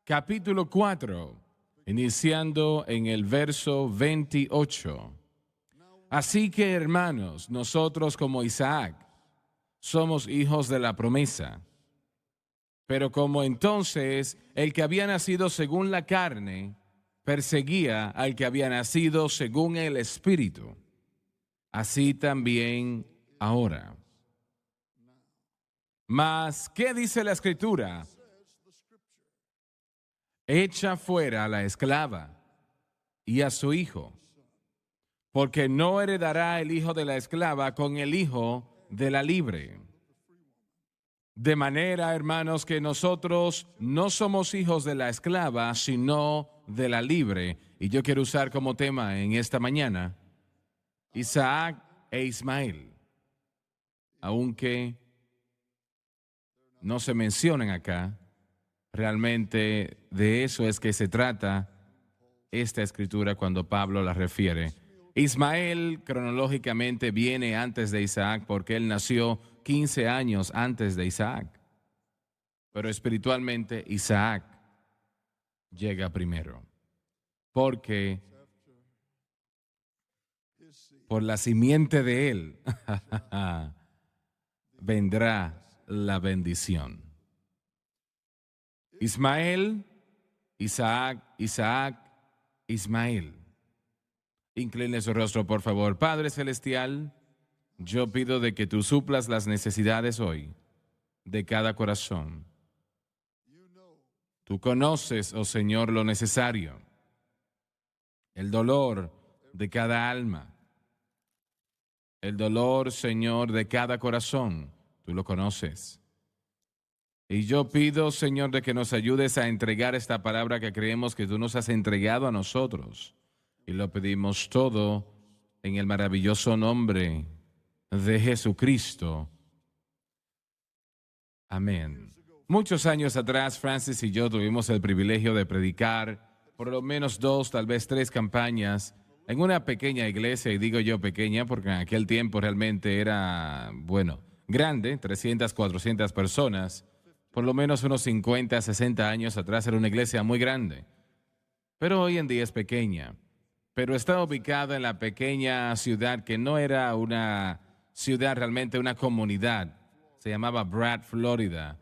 capítulo 4, iniciando en el verso 28. Así que, hermanos, nosotros como Isaac somos hijos de la promesa. Pero como entonces el que había nacido según la carne perseguía al que había nacido según el Espíritu, así también ahora. Mas, ¿qué dice la Escritura? Echa fuera a la esclava y a su hijo, porque no heredará el hijo de la esclava con el hijo de la libre. De manera, hermanos, que nosotros no somos hijos de la esclava, sino de la libre. Y yo quiero usar como tema en esta mañana Isaac e Ismael, aunque no se mencionan acá. Realmente de eso es que se trata esta escritura cuando Pablo la refiere. Ismael cronológicamente viene antes de Isaac porque él nació 15 años antes de Isaac. Pero espiritualmente Isaac llega primero. Porque por la simiente de él vendrá la bendición. Ismael, Isaac, Isaac, Ismael. Incline su rostro, por favor. Padre Celestial, yo pido de que tú suplas las necesidades hoy de cada corazón. Tú conoces, oh Señor, lo necesario, el dolor de cada alma, el dolor, Señor, de cada corazón. Tú lo conoces. Y yo pido, Señor, de que nos ayudes a entregar esta palabra que creemos que tú nos has entregado a nosotros. Y lo pedimos todo en el maravilloso nombre de Jesucristo. Amén. Muchos años atrás, Francis y yo tuvimos el privilegio de predicar por lo menos 2, tal vez 3 campañas en una pequeña iglesia, y digo yo pequeña porque en aquel tiempo realmente era, grande, 300, 400 personas. Por lo menos unos 50, 60 años atrás era una iglesia muy grande. Pero hoy en día es pequeña. Pero está ubicada en la pequeña ciudad que no era una ciudad, realmente una comunidad. Se llamaba Brad, Florida.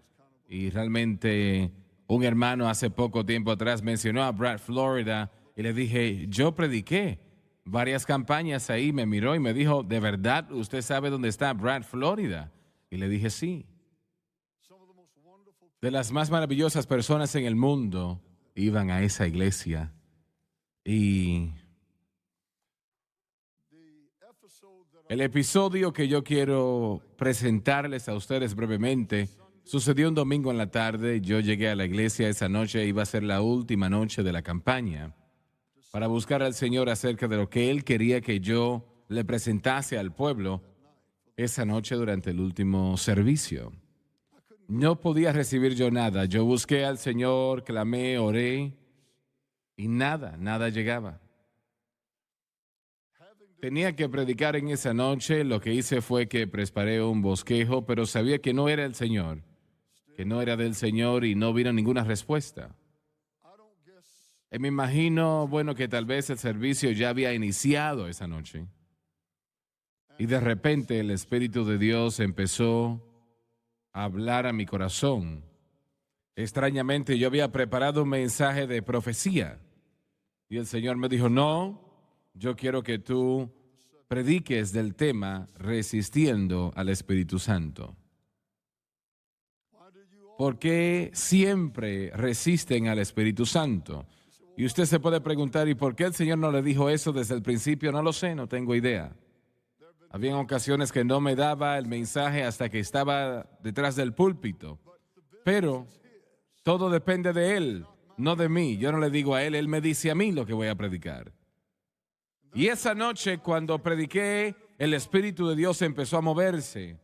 Y realmente un hermano hace poco tiempo atrás mencionó a Brad, Florida, y le dije, yo prediqué varias campañas ahí. Me miró y me dijo, ¿de verdad usted sabe dónde está Brad, Florida? Y le dije, sí. De las más maravillosas personas en el mundo iban a esa iglesia. Y el episodio que yo quiero presentarles a ustedes brevemente sucedió un domingo en la tarde. Yo llegué a la iglesia esa noche, iba a ser la última noche de la campaña, para buscar al Señor acerca de lo que Él quería que yo le presentase al pueblo esa noche durante el último servicio. No podía recibir yo nada. Yo busqué al Señor, clamé, oré, y nada llegaba. Tenía que predicar en esa noche. Lo que hice fue que preparé un bosquejo, pero sabía que no era el Señor, que no era del Señor, y no vino ninguna respuesta. Y me imagino, que tal vez el servicio ya había iniciado esa noche. Y de repente el Espíritu de Dios empezó a hablar a mi corazón. Extrañamente, yo había preparado un mensaje de profecía. Y el Señor me dijo, no, yo quiero que tú prediques del tema resistiendo al Espíritu Santo. ¿Por qué siempre resisten al Espíritu Santo? Y usted se puede preguntar, ¿y por qué el Señor no le dijo eso desde el principio? No lo sé, no tengo idea. Había ocasiones que no me daba el mensaje hasta que estaba detrás del púlpito. Pero todo depende de Él, no de mí. Yo no le digo a Él, Él me dice a mí lo que voy a predicar. Y esa noche, cuando prediqué, el Espíritu de Dios empezó a moverse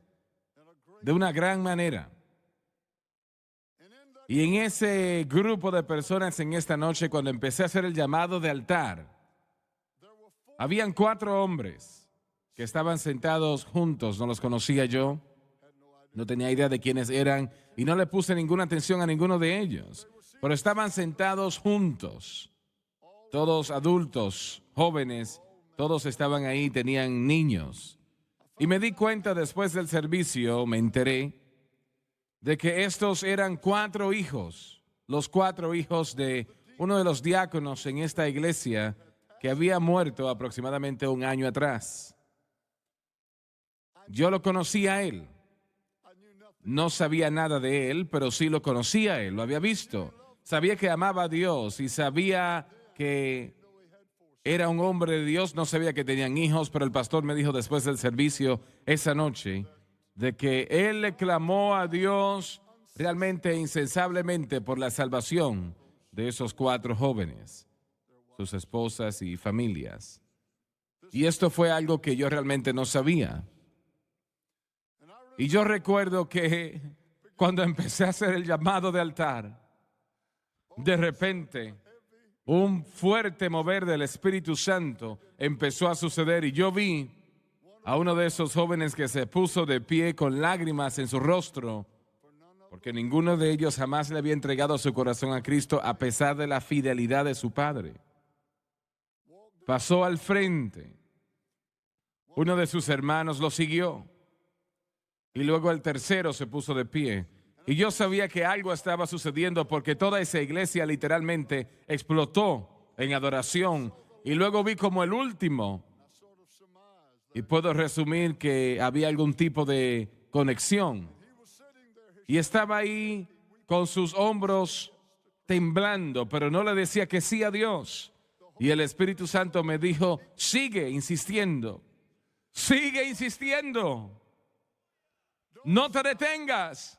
de una gran manera. Y en ese grupo de personas en esta noche, cuando empecé a hacer el llamado de altar, habían 4 hombres que estaban sentados juntos. No los conocía yo, no tenía idea de quiénes eran y no le puse ninguna atención a ninguno de ellos. pero estaban sentados juntos, todos adultos, jóvenes, todos estaban ahí, tenían niños. Y me di cuenta después del servicio, me enteré, de que estos eran 4 hijos, los 4 hijos de uno de los diáconos en esta iglesia que había muerto aproximadamente un año atrás. Yo lo conocía a él. No sabía nada de él, pero sí lo conocía a él, lo había visto. Sabía que amaba a Dios y sabía que era un hombre de Dios. No sabía que tenían hijos, pero el pastor me dijo después del servicio esa noche de que él le clamó a Dios realmente insensablemente por la salvación de esos 4 jóvenes, sus esposas y familias. Y esto fue algo que yo realmente no sabía. Y yo recuerdo que cuando empecé a hacer el llamado de altar, de repente un fuerte mover del Espíritu Santo empezó a suceder y yo vi a uno de esos jóvenes que se puso de pie con lágrimas en su rostro, porque ninguno de ellos jamás le había entregado su corazón a Cristo a pesar de la fidelidad de su padre. Pasó al frente. Uno de sus hermanos lo siguió. Y luego el tercero se puso de pie. Y yo sabía que algo estaba sucediendo porque toda esa iglesia literalmente explotó en adoración. Y luego vi como el último, y puedo resumir que había algún tipo de conexión. Y estaba ahí con sus hombros temblando, pero no le decía que sí a Dios. Y el Espíritu Santo me dijo, sigue insistiendo, sigue insistiendo. No te detengas.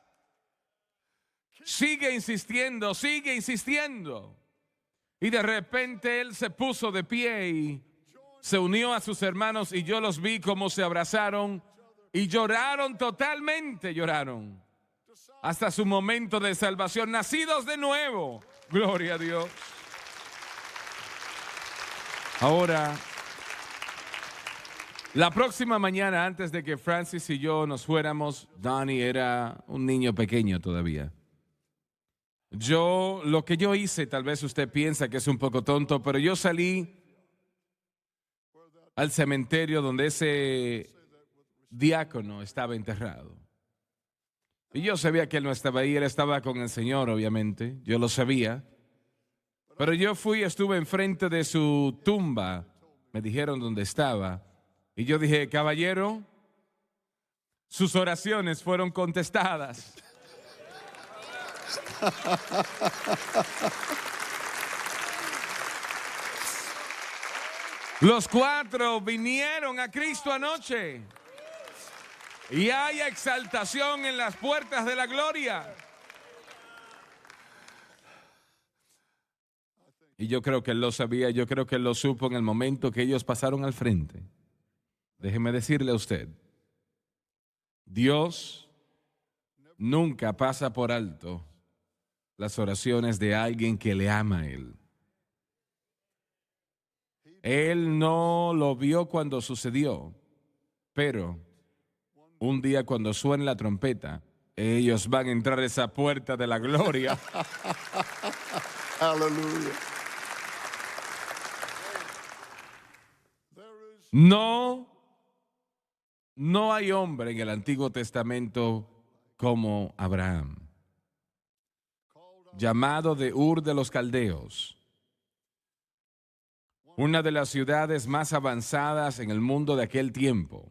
Sigue insistiendo, sigue insistiendo. Y de repente él se puso de pie y se unió a sus hermanos y yo los vi como se abrazaron y lloraron totalmente, lloraron. Hasta su momento de salvación, nacidos de nuevo. Gloria a Dios. Ahora, la próxima mañana, antes de que Francis y yo nos fuéramos, Donnie era un niño pequeño todavía. Lo que yo hice, tal vez usted piensa que es un poco tonto, pero yo salí al cementerio donde ese diácono estaba enterrado. Y yo sabía que él no estaba ahí, él estaba con el Señor, obviamente, yo lo sabía. Pero yo estuve enfrente de su tumba, me dijeron dónde estaba. Y yo dije, caballero, sus oraciones fueron contestadas. Los 4 vinieron a Cristo anoche. Y hay exaltación en las puertas de la gloria. Y yo creo que él lo sabía, yo creo que él lo supo en el momento que ellos pasaron al frente. Déjeme decirle a usted, Dios nunca pasa por alto las oraciones de alguien que le ama a Él. Él no lo vio cuando sucedió, pero un día cuando suene la trompeta, ellos van a entrar a esa puerta de la gloria. Aleluya. No hay hombre en el Antiguo Testamento como Abraham, llamado de Ur de los Caldeos, una de las ciudades más avanzadas en el mundo de aquel tiempo.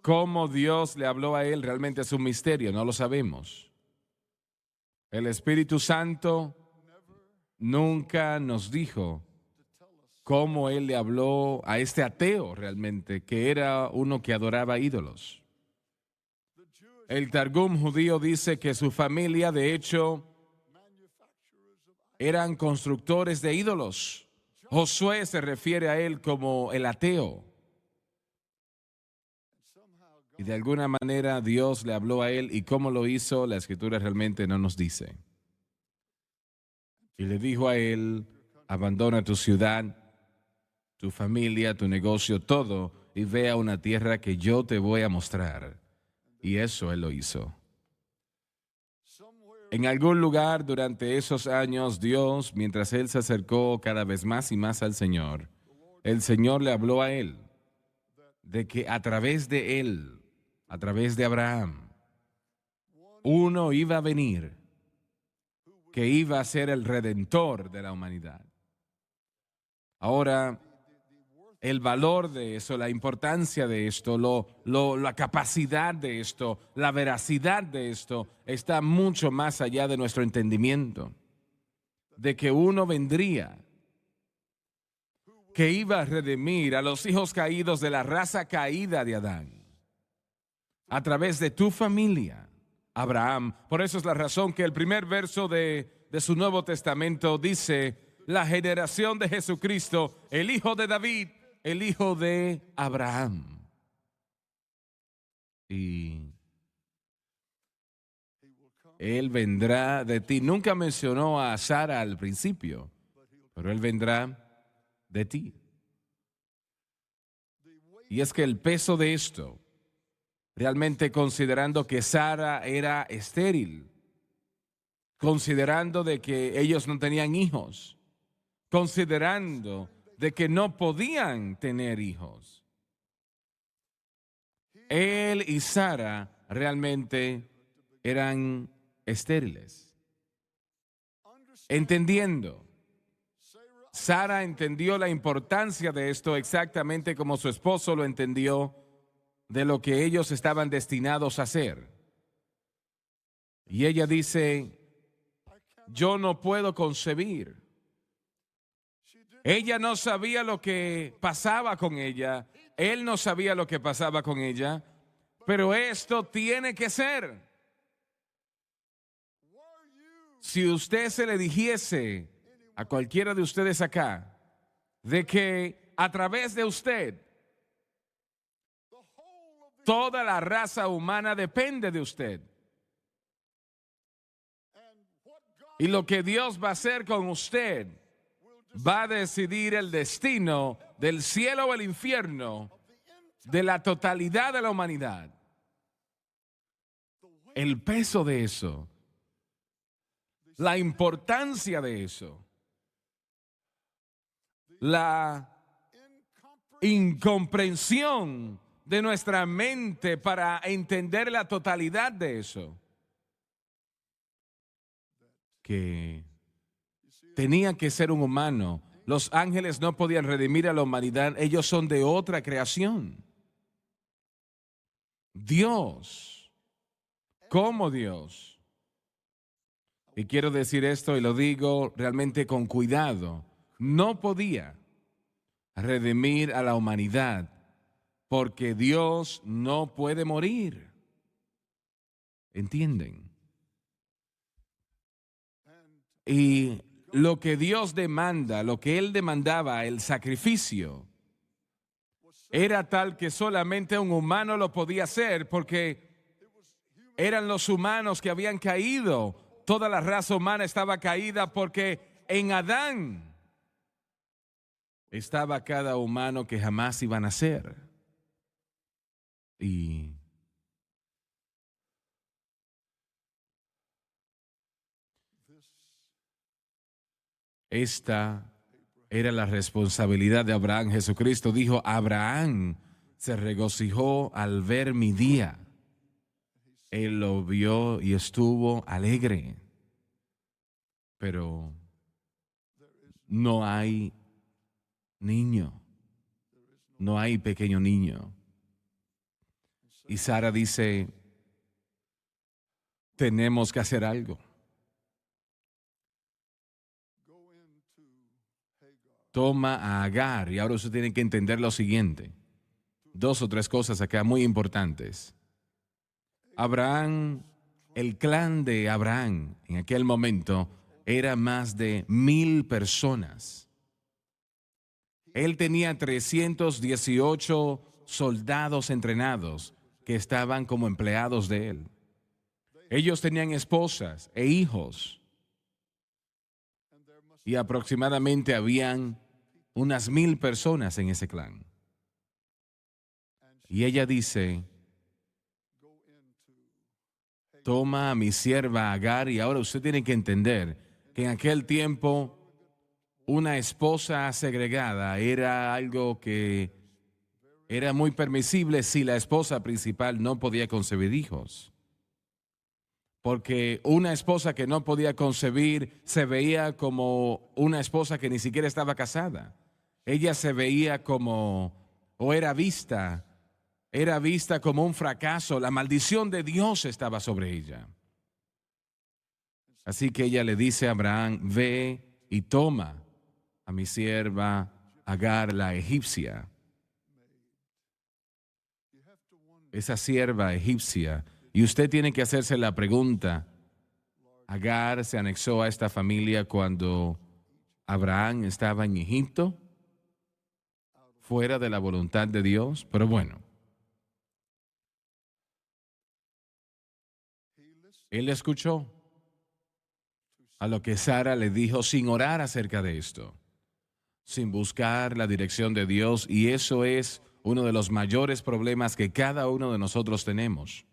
Cómo Dios le habló a él realmente es un misterio, no lo sabemos. El Espíritu Santo nunca nos dijo cómo él le habló a este ateo realmente, que era uno que adoraba ídolos. El Targum judío dice que su familia, de hecho, eran constructores de ídolos. Josué se refiere a él como el ateo. Y de alguna manera Dios le habló a él, y cómo lo hizo, la Escritura realmente no nos dice. Y le dijo a él, abandona tu ciudad, tu familia, tu negocio, todo, y ve a una tierra que yo te voy a mostrar. Y eso él lo hizo. En algún lugar durante esos años, Dios, mientras él se acercó cada vez más y más al Señor, el Señor le habló a él de que a través de él, a través de Abraham, uno iba a venir que iba a ser el redentor de la humanidad. Ahora, el valor de eso, la importancia de esto, la capacidad de esto, la veracidad de esto, está mucho más allá de nuestro entendimiento. De que uno vendría, que iba a redimir a los hijos caídos de la raza caída de Adán, a través de tu familia, Abraham. Por eso es la razón que el primer verso de su Nuevo Testamento dice, la generación de Jesucristo, el hijo de David, el hijo de Abraham. Y él vendrá de ti. Nunca mencionó a Sara al principio, pero él vendrá de ti. Y es que el peso de esto, realmente considerando que Sara era estéril, considerando de que ellos no tenían hijos, considerando de que no podían tener hijos, él y Sara realmente eran estériles. Entendiendo, Sara entendió la importancia de esto exactamente como su esposo lo entendió de lo que ellos estaban destinados a hacer. Y ella dice, yo no puedo concebir. Ella no sabía lo que pasaba con ella, él no sabía lo que pasaba con ella, pero esto tiene que ser. Si usted se le dijese a cualquiera de ustedes acá, de que a través de usted, toda la raza humana depende de usted. Y lo que Dios va a hacer con usted va a decidir el destino del cielo o el infierno de la totalidad de la humanidad. El peso de eso, la importancia de eso, la incomprensión de nuestra mente para entender la totalidad de eso, que tenía que ser un humano. Los ángeles no podían redimir a la humanidad, ellos son de otra creación. Dios, como Dios. Y quiero decir esto y lo digo realmente con cuidado, no podía redimir a la humanidad porque Dios no puede morir. ¿Entienden? Y lo que Dios demanda, lo que Él demandaba, el sacrificio, era tal que solamente un humano lo podía hacer porque eran los humanos que habían caído. Toda la raza humana estaba caída porque en Adán estaba cada humano que jamás iba a nacer. Y esta era la responsabilidad de Abraham. Jesucristo dijo, Abraham se regocijó al ver mi día. Él lo vio y estuvo alegre. Pero no hay niño, no hay pequeño niño. Y Sara dice, tenemos que hacer algo. Toma a Agar, y ahora usted tiene que entender lo siguiente. 2 o 3 cosas acá muy importantes. Abraham, el clan de Abraham en aquel momento era más de 1,000 personas. Él tenía 318 soldados entrenados que estaban como empleados de él. Ellos tenían esposas e hijos. Y aproximadamente habían unas 1,000 personas en ese clan. Y ella dice, toma a mi sierva Agar. Y ahora usted tiene que entender que en aquel tiempo una esposa segregada era algo que era muy permisible si la esposa principal no podía concebir hijos. Porque una esposa que no podía concebir se veía como una esposa que ni siquiera estaba casada. Ella se veía como, o era vista como un fracaso. La maldición de Dios estaba sobre ella. Así que ella le dice a Abraham, ve y toma a mi sierva Agar, la egipcia. Esa sierva egipcia. Y usted tiene que hacerse la pregunta, ¿Agar se anexó a esta familia cuando Abraham estaba en Egipto? Fuera de la voluntad de Dios. Pero bueno, él escuchó a lo que Sara le dijo sin orar acerca de esto, sin buscar la dirección de Dios, y eso es uno de los mayores problemas que cada uno de nosotros tenemos.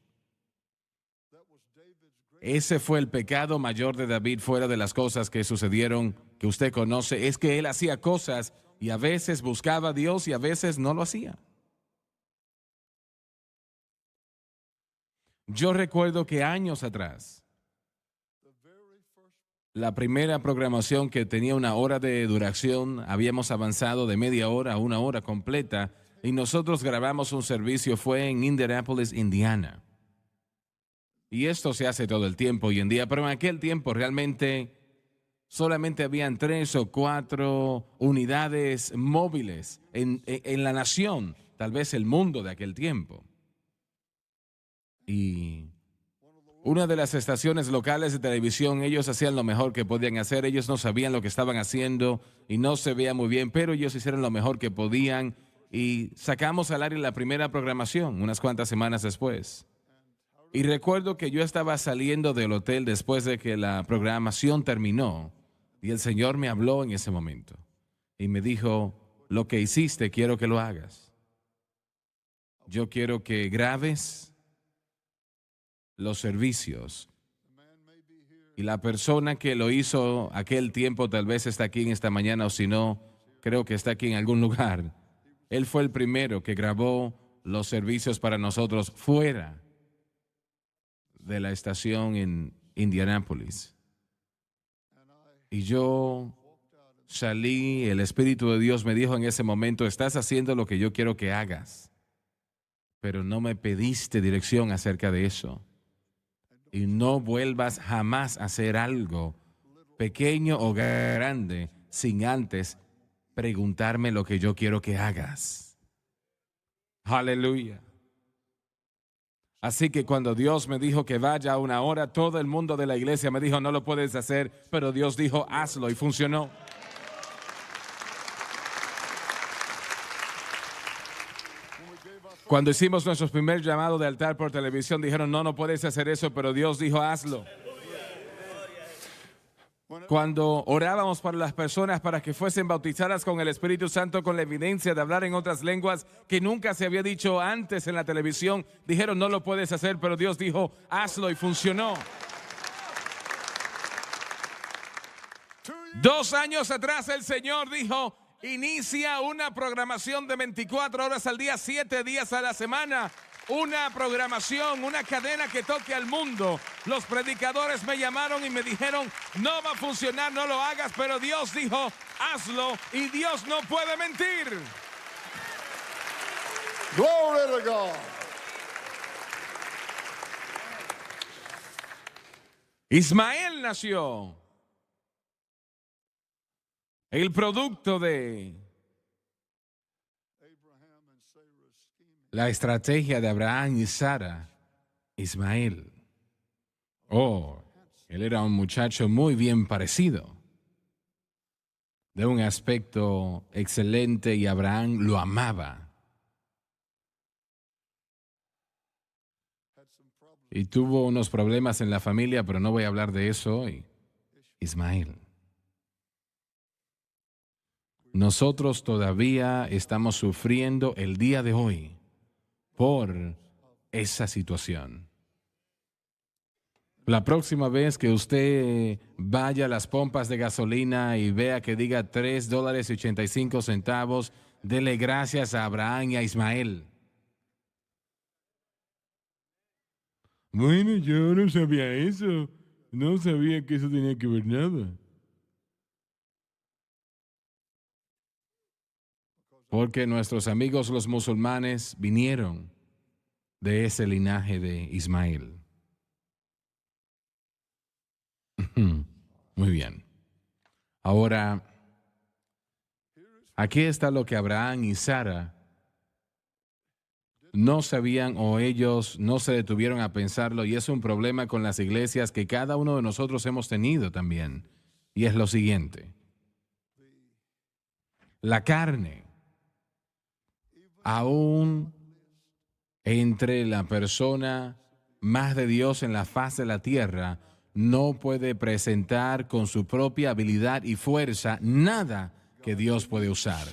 Ese fue el pecado mayor de David, fuera de las cosas que sucedieron, que usted conoce, es que él hacía cosas y a veces buscaba a Dios y a veces no lo hacía. Yo recuerdo que años atrás, la primera programación que tenía una hora de duración, habíamos avanzado de media hora a una hora completa y nosotros grabamos un servicio, fue en Indianapolis, Indiana. Y esto se hace todo el tiempo hoy en día, pero en aquel tiempo realmente solamente habían 3 o 4 unidades móviles en la nación, tal vez el mundo de aquel tiempo. Y una de las estaciones locales de televisión, ellos hacían lo mejor que podían hacer, ellos no sabían lo que estaban haciendo y no se veía muy bien, pero ellos hicieron lo mejor que podían y sacamos al aire la primera programación unas cuantas semanas después. Y recuerdo que yo estaba saliendo del hotel después de que la programación terminó y el Señor me habló en ese momento y me dijo, lo que hiciste quiero que lo hagas. Yo quiero que grabes los servicios. Y la persona que lo hizo aquel tiempo tal vez está aquí en esta mañana o si no, creo que está aquí en algún lugar. Él fue el primero que grabó los servicios para nosotros fuera de la estación en Indianápolis. Y yo salí, el Espíritu de Dios me dijo en ese momento, estás haciendo lo que yo quiero que hagas, pero no me pediste dirección acerca de eso. Y no vuelvas jamás a hacer algo, pequeño o grande, sin antes preguntarme lo que yo quiero que hagas. Aleluya. Así que cuando Dios me dijo que vaya a una hora, todo el mundo de la iglesia me dijo, no lo puedes hacer, pero Dios dijo, hazlo, y funcionó. Cuando hicimos nuestro primer llamado de altar por televisión, dijeron, no puedes hacer eso, pero Dios dijo, hazlo. Cuando orábamos para las personas para que fuesen bautizadas con el Espíritu Santo con la evidencia de hablar en otras lenguas que nunca se había dicho antes en la televisión, dijeron no lo puedes hacer, pero Dios dijo hazlo y funcionó. 2 años atrás el Señor dijo inicia una programación de 24 horas al día, 7 días a la semana. Una programación, una cadena que toque al mundo. Los predicadores me llamaron y me dijeron, no va a funcionar, no lo hagas, pero Dios dijo, hazlo, y Dios no puede mentir. Glory to God. Ismael nació. El producto de la estrategia de Abraham y Sara, Ismael. Oh, él era un muchacho muy bien parecido, de un aspecto excelente y Abraham lo amaba. Y tuvo unos problemas en la familia, pero no voy a hablar de eso hoy. Ismael. Nosotros todavía estamos sufriendo el día de hoy por esa situación. La próxima vez que usted vaya a las pompas de gasolina y vea que diga $3.85, dele gracias a Abraham y a Ismael. Bueno, yo no sabía eso. No sabía que eso tenía que ver nada. Porque nuestros amigos los musulmanes vinieron de ese linaje de Ismael. Muy bien. Ahora, aquí está lo que Abraham y Sara no sabían o ellos no se detuvieron a pensarlo, y es un problema con las iglesias que cada uno de nosotros hemos tenido también. Y es lo siguiente. La carne, aún entre la persona más de Dios en la faz de la tierra, no puede presentar con su propia habilidad y fuerza nada que Dios puede usar.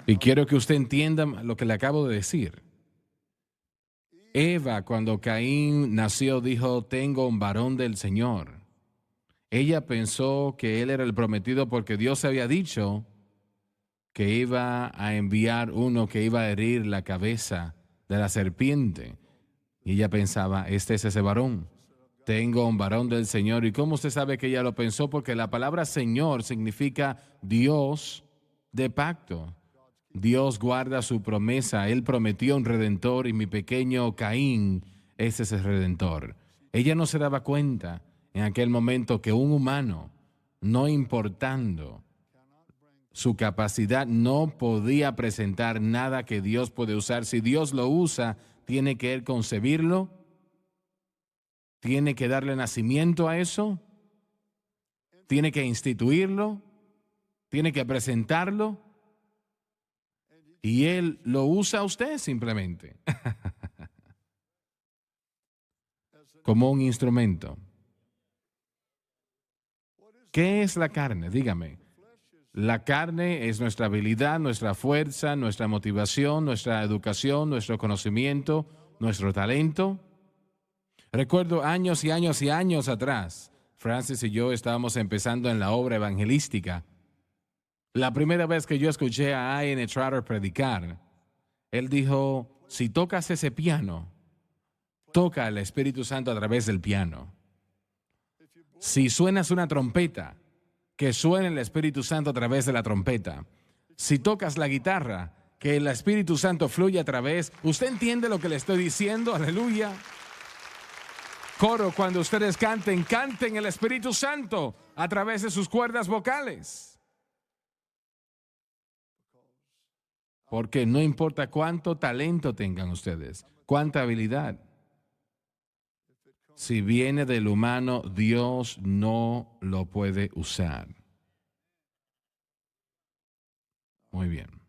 Y quiero que usted entienda lo que le acabo de decir. Eva, cuando Caín nació, dijo, tengo un varón del Señor. Ella pensó que él era el prometido porque Dios había dicho que iba a enviar uno que iba a herir la cabeza de la serpiente. Y ella pensaba, este es ese varón. Tengo un varón del Señor. ¿Y cómo usted sabe que ella lo pensó? Porque la palabra Señor significa Dios de pacto. Dios guarda su promesa. Él prometió un redentor y mi pequeño Caín es ese redentor. Ella no se daba cuenta en aquel momento que un humano, no importando su capacidad, no podía presentar nada que Dios puede usar. Si Dios lo usa, tiene que él concebirlo, tiene que darle nacimiento a eso, tiene que instituirlo, tiene que presentarlo, y él lo usa a usted simplemente como un instrumento. ¿Qué es la carne? Dígame. La carne es nuestra habilidad, nuestra fuerza, nuestra motivación, nuestra educación, nuestro conocimiento, nuestro talento. Recuerdo años y años y años atrás, Francis y yo estábamos empezando en la obra evangelística. La primera vez que yo escuché a I.N. Trotter predicar, él dijo, si tocas ese piano, toca el Espíritu Santo a través del piano. Si suenas una trompeta, que suene el Espíritu Santo a través de la trompeta. Si tocas la guitarra, que el Espíritu Santo fluya a través. ¿Usted entiende lo que le estoy diciendo? Aleluya. Coro, cuando ustedes canten, canten el Espíritu Santo a través de sus cuerdas vocales. Porque no importa cuánto talento tengan ustedes, cuánta habilidad. Si viene del humano, Dios no lo puede usar. Muy bien.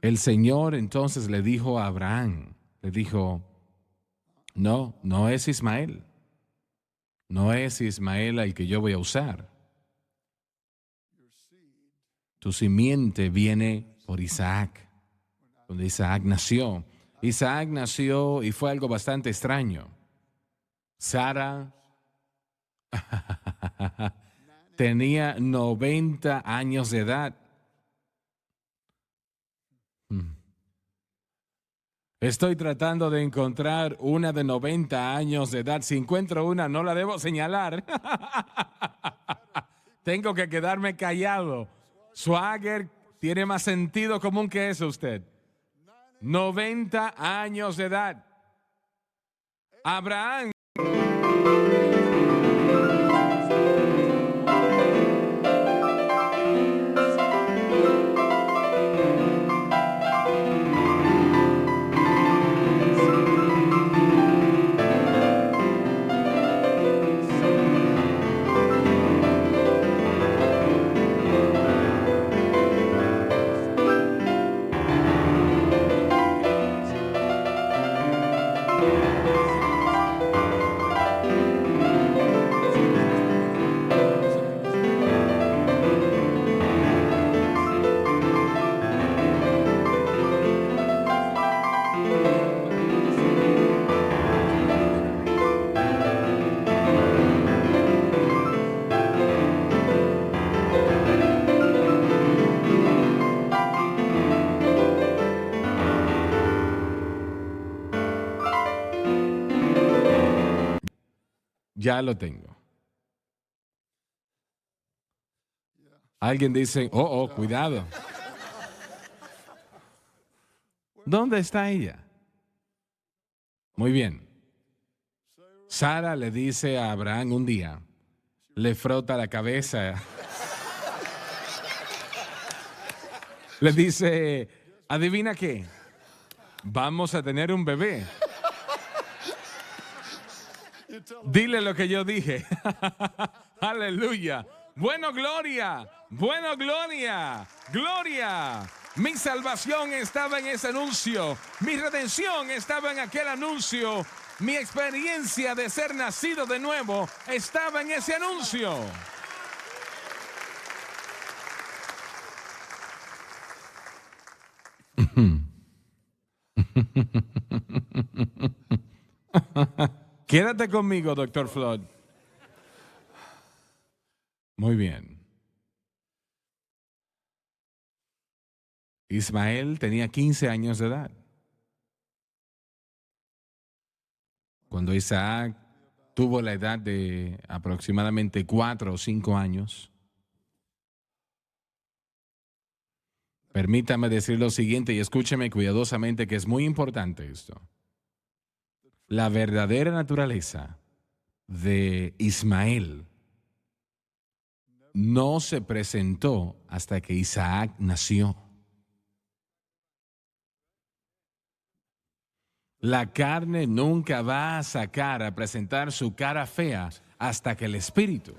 El Señor entonces le dijo a Abraham, le dijo, no es Ismael. No es Ismael al que yo voy a usar. Tu simiente viene por Isaac, donde Isaac nació. Isaac nació y fue algo bastante extraño. Sara tenía 90 años de edad. Estoy tratando de encontrar una de 90 años de edad. Si encuentro una, no la debo señalar. Tengo que quedarme callado. Swagger tiene más sentido común que eso usted. 90 años de edad. Abraham. Ya lo tengo. Alguien dice, cuidado. ¿Dónde está ella? Muy bien. Sara le dice a Abraham un día, le frota la cabeza. Le dice, ¿adivina qué? Vamos a tener un bebé. Dile lo que yo dije. Aleluya. Bueno, gloria. Bueno, gloria. Gloria. Mi salvación estaba en ese anuncio. Mi redención estaba en aquel anuncio. Mi experiencia de ser nacido de nuevo estaba en ese anuncio. Quédate conmigo, Dr. Flood. Muy bien. Ismael tenía 15 años de edad. Cuando Isaac tuvo la edad de aproximadamente 4 o 5 años, permítame decir lo siguiente y escúcheme cuidadosamente que es muy importante esto. La verdadera naturaleza de Ismael no se presentó hasta que Isaac nació. La carne nunca va a presentar su cara fea hasta que el Espíritu.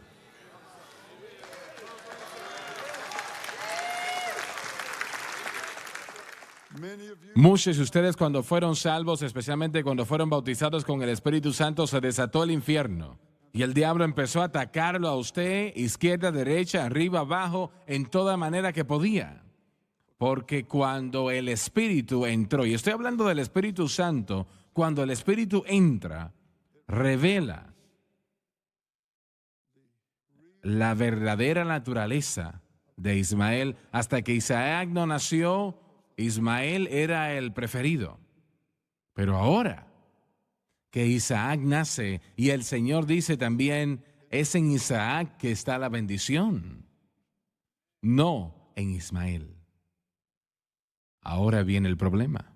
Muchos de ustedes cuando fueron salvos, especialmente cuando fueron bautizados con el Espíritu Santo, se desató el infierno. Y el diablo empezó a atacarlo a usted, izquierda, derecha, arriba, abajo, en toda manera que podía. Porque cuando el Espíritu entró, y estoy hablando del Espíritu Santo, cuando el Espíritu entra, revela la verdadera naturaleza de Ismael. Hasta que Isaac no nació, Ismael era el preferido. Pero ahora que Isaac nace y el Señor dice también, es en Isaac que está la bendición, no en Ismael. Ahora viene el problema.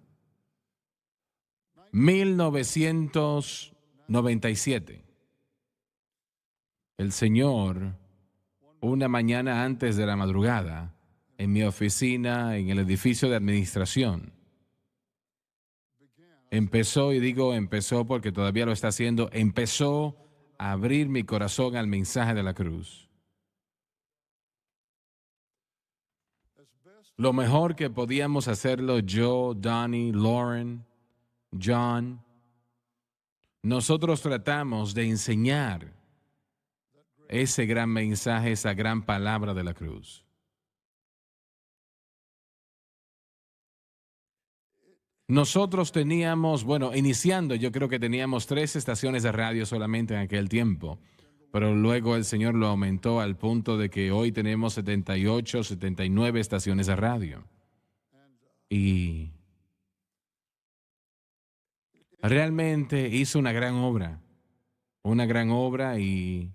1997. El Señor, una mañana antes de la madrugada, en mi oficina, en el edificio de administración, empezó, y digo empezó porque todavía lo está haciendo, empezó a abrir mi corazón al mensaje de la cruz. Lo mejor que podíamos hacerlo yo, Donnie, Lauren, John, nosotros tratamos de enseñar ese gran mensaje, esa gran palabra de la cruz. Nosotros teníamos, iniciando, yo creo que teníamos 3 estaciones de radio solamente en aquel tiempo, pero luego el Señor lo aumentó al punto de que hoy tenemos 78, 79 estaciones de radio. Y realmente hizo una gran obra y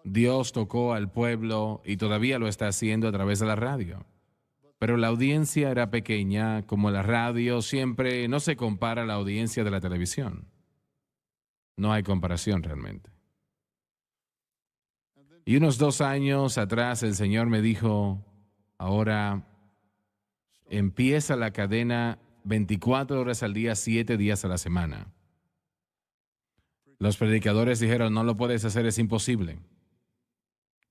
Dios tocó al pueblo y todavía lo está haciendo a través de la radio. Pero la audiencia era pequeña, como la radio siempre no se compara a la audiencia de la televisión. No hay comparación realmente. Y unos 2 años atrás el Señor me dijo, ahora empieza la cadena 24 horas al día, 7 días a la semana. Los predicadores dijeron, no lo puedes hacer, es imposible.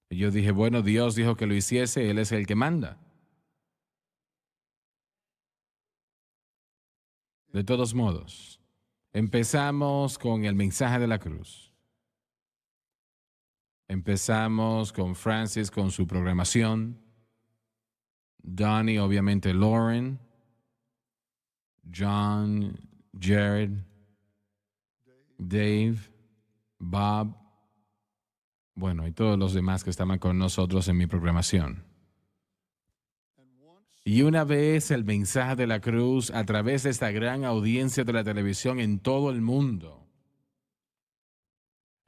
Y yo dije, bueno, Dios dijo que lo hiciese, Él es el que manda. De todos modos, empezamos con el mensaje de la cruz. Empezamos con Francis con su programación. Donnie, obviamente Lauren. John, Jared, Dave, Bob. Bueno, y todos los demás que estaban con nosotros en mi programación. Y una vez el mensaje de la cruz a través de esta gran audiencia de la televisión en todo el mundo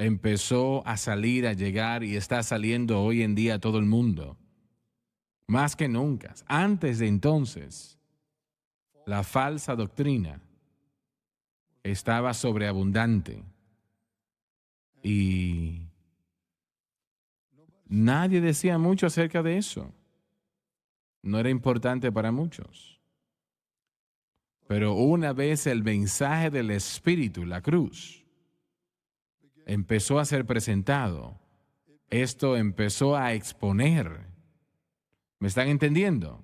empezó a salir, a llegar y está saliendo hoy en día a todo el mundo. Más que nunca. Antes de entonces, la falsa doctrina estaba sobreabundante y nadie decía mucho acerca de eso. No era importante para muchos. Pero una vez el mensaje del Espíritu, la cruz, empezó a ser presentado, esto empezó a exponer. ¿Me están entendiendo?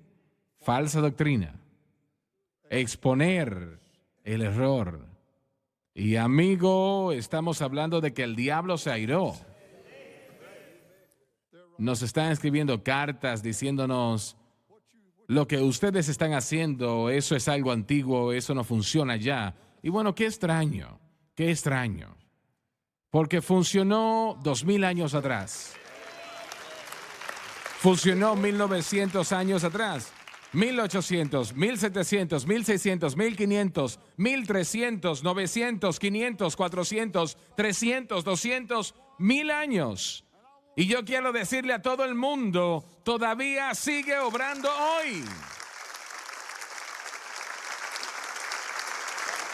Falsa doctrina. Exponer el error. Y amigo, estamos hablando de que el diablo se airó. Nos están escribiendo cartas diciéndonos: lo que ustedes están haciendo, eso es algo antiguo, eso no funciona ya. Y bueno, qué extraño, qué extraño. Porque funcionó 2000 años atrás. Funcionó 1900 años atrás. 1800, 1700, 1600, 1500, 1300, 900, 500, 400, 300, 200, 1000 años. Y yo quiero decirle a todo el mundo, todavía sigue obrando hoy.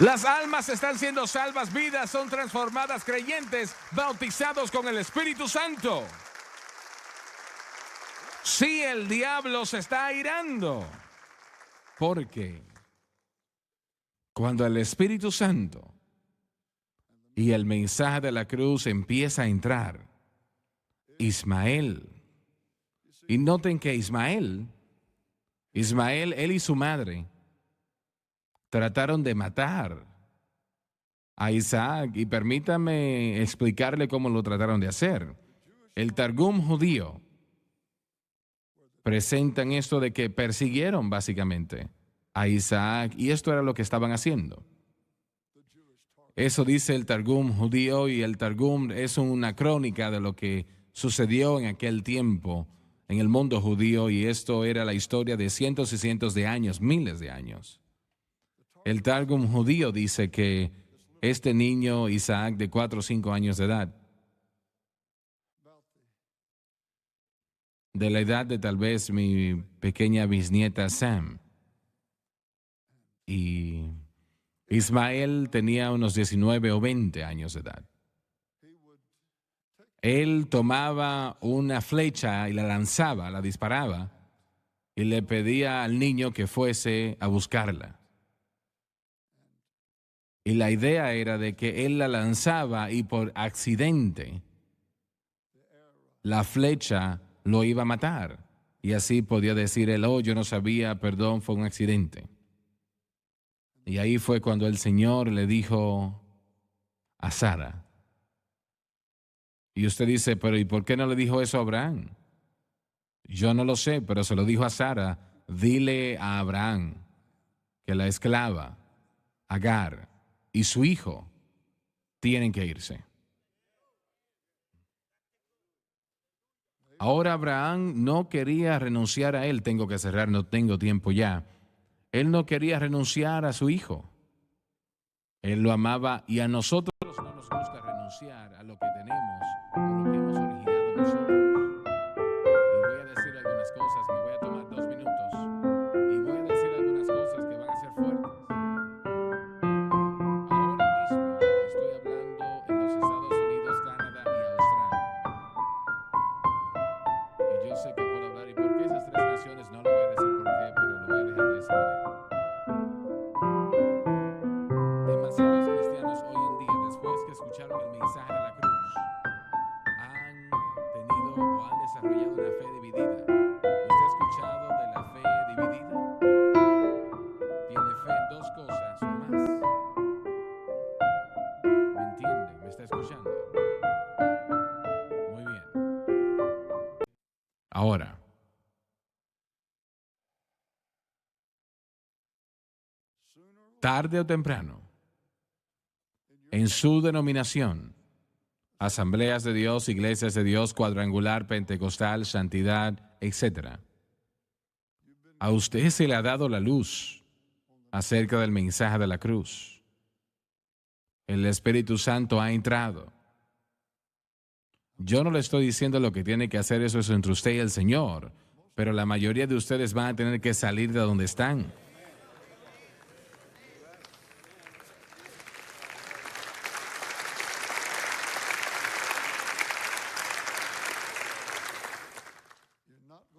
Las almas están siendo salvas, vidas son transformadas, creyentes bautizados con el Espíritu Santo. Sí, el diablo se está airando. Porque cuando el Espíritu Santo y el mensaje de la cruz empieza a entrar, Ismael, y noten que Ismael, él y su madre, trataron de matar a Isaac, y permítame explicarle cómo lo trataron de hacer. El Targum judío presentan esto de que persiguieron básicamente a Isaac, y esto era lo que estaban haciendo. Eso dice el Targum judío, y el Targum es una crónica de lo que sucedió en aquel tiempo en el mundo judío, y esto era la historia de cientos y cientos de años, miles de años. El Targum judío dice que este niño Isaac de 4 o 5 años de edad, de la edad de tal vez mi pequeña bisnieta Sam, y Ismael tenía unos 19 o 20 años de edad. Él tomaba una flecha y la lanzaba, la disparaba, y le pedía al niño que fuese a buscarla. Y la idea era de que él la lanzaba y por accidente la flecha lo iba a matar. Y así podía decir él: oh, yo no sabía, perdón, fue un accidente. Y ahí fue cuando el Señor le dijo a Sara. Y usted dice: pero ¿y por qué no le dijo eso a Abraham? Yo no lo sé, pero se lo dijo a Sara: dile a Abraham que la esclava, Agar, y su hijo tienen que irse. Ahora Abraham no quería renunciar a él. Tengo que cerrar, no tengo tiempo ya. Él no quería renunciar a su hijo. Él lo amaba, y a nosotros no nos gusta renunciar a lo que tenemos o lo que hemos originado nosotros. Y voy a decir algunas cosas, me voy a tomar 2 minutos y voy a decir algunas cosas que van a ser fuertes. Ahora mismo estoy hablando en los Estados Unidos, Canadá y Australia. Y yo sé que puedo hablar, y por qué esas 3 naciones no lo voy a decir por qué, pero lo voy a dejar de esa manera. Demasiados cristianos hoy en día, después que escucharon el mensaje de la cruz, han tenido o han desarrollado una fe dividida. ¿Usted ha escuchado de la fe dividida? Tiene fe en 2 cosas o más. ¿Me entiende? ¿Me está escuchando? Muy bien. Ahora, tarde o temprano, en su denominación, Asambleas de Dios, Iglesias de Dios, Cuadrangular, Pentecostal, Santidad, etc., a usted se le ha dado la luz acerca del mensaje de la cruz. El Espíritu Santo ha entrado Yo no le estoy diciendo lo que tiene que hacer, eso es entre usted y el Señor, pero la mayoría de ustedes van a tener que salir de donde están.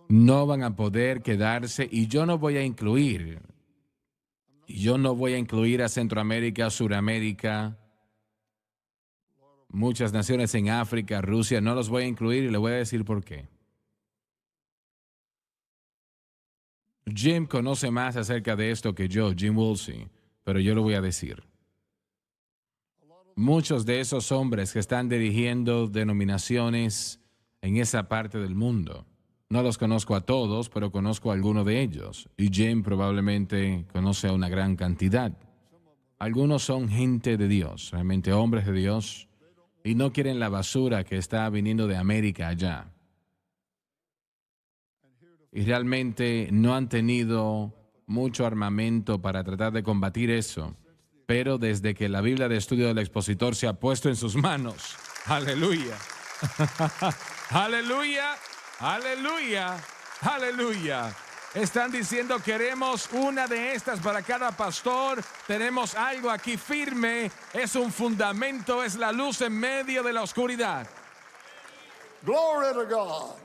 No van a poder quedarse y yo no voy a incluir a Centroamérica, Suramérica, muchas naciones en África, Rusia, no los voy a incluir y le voy a decir por qué. Jim conoce más acerca de esto que yo, Jim Woolsey, pero yo lo voy a decir. Muchos de esos hombres que están dirigiendo denominaciones en esa parte del mundo, no los conozco a todos, pero conozco a algunos de ellos. Y Jim probablemente conoce a una gran cantidad. Algunos son gente de Dios, realmente hombres de Dios, y no quieren la basura que está viniendo de América allá. Y realmente no han tenido mucho armamento para tratar de combatir eso. Pero desde que la Biblia de Estudio del Expositor se ha puesto en sus manos, aleluya, aleluya, aleluya, aleluya. Están diciendo queremos una de estas para cada pastor, tenemos algo aquí firme, es un fundamento, es la luz en medio de la oscuridad. Glory to God.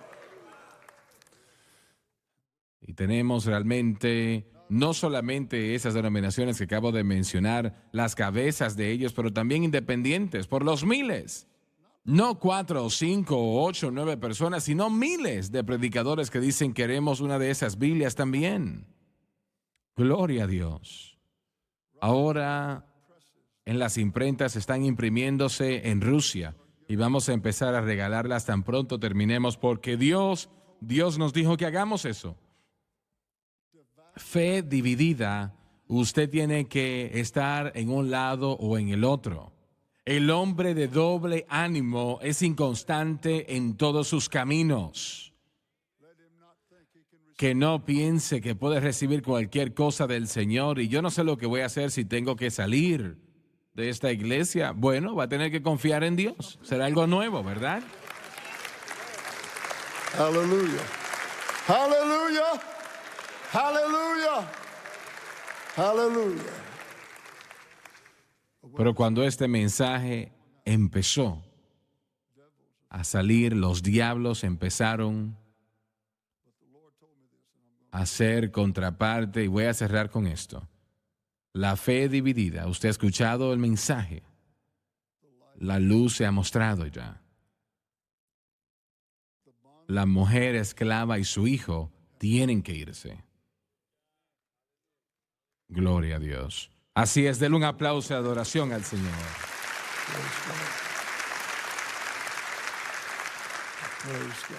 Y tenemos realmente no solamente esas denominaciones que acabo de mencionar, las cabezas de ellos, pero también independientes, por los miles. No 4 o 5 o 8 o 9 personas, sino miles de predicadores que dicen queremos una de esas Biblias también. Gloria a Dios. Ahora en las imprentas están imprimiéndose en Rusia y vamos a empezar a regalarlas tan pronto terminemos porque Dios nos dijo que hagamos eso. Fe dividida, usted tiene que estar en un lado o en el otro. El hombre de doble ánimo es inconstante en todos sus caminos. Que no piense que puede recibir cualquier cosa del Señor y yo no sé lo que voy a hacer si tengo que salir de esta iglesia. Bueno, va a tener que confiar en Dios. Será algo nuevo, ¿verdad? Hallelujah. Hallelujah. Hallelujah. Hallelujah. Pero cuando este mensaje empezó a salir, los diablos empezaron a ser contraparte y voy a cerrar con esto. La fe dividida. Usted ha escuchado el mensaje. La luz se ha mostrado ya. La mujer esclava y su hijo tienen que irse. Gloria a Dios. Así es, denle un aplauso de adoración al Señor. Praise God.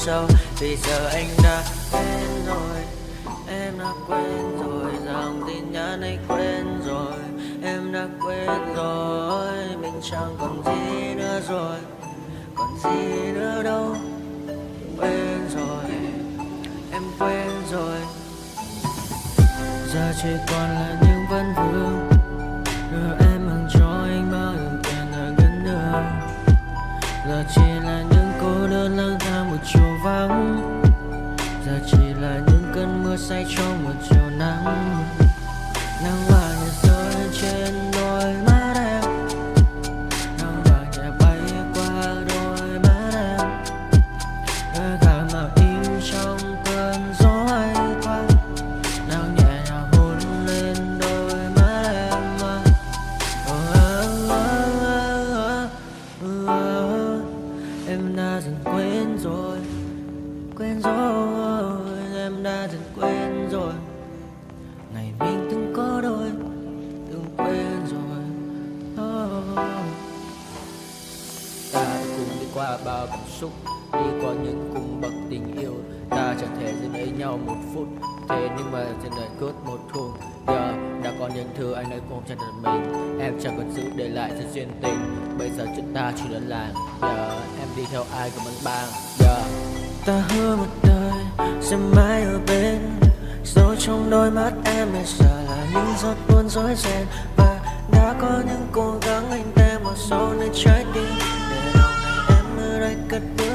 sâu. Vì giờ anh đã quên rồi, em đã quên rồi, dòng tin nhắn anh quên rồi, em đã quên rồi, mình chẳng còn gì nữa rồi, còn gì nữa đâu. Quên rồi, em quên rồi. Giờ chỉ còn là những vấn vương, đưa em mang cho anh bao nhiêu tiền ở gần đường. Giờ chỉ là những cô đơn lang thang một chiều vắng, giờ chỉ là những cơn mưa say trong một chiều nắng. Nắng vàng nhẹ rơi trên đôi mắt em, nắng vàng nhẹ bay qua đôi mắt em, đôi gà mà im trong cơn gió hay qua. Nào nhẹ nhàng hôn lên đôi mắt em. Em đã dần quên rồi, quên rồi, em đã dần quên rồi. Ngày mình từng có đôi, từng quên rồi. Ta đã cùng đi qua bao cảm xúc, đi qua những cung bậc tình yêu. Ta chẳng thể giữ lấy nhau một phút, thế nhưng mà trên đời cướp một thùng. Giờ đã có những thứ anh ấy cũng chẳng được mình, em chẳng còn giữ để lại cho duyên tình. Bây giờ chúng ta chỉ đơn làng, giờ em đi theo ai cũng vẫn bang. Giờ ta hứa một đời sẽ mãi ở bên, dấu trong đôi mắt em bây giờ là những giọt buồn rối ren. Và đã có những cố gắng anh đem vào sâu nơi trái tim, để lòng này em ở đây cất bước.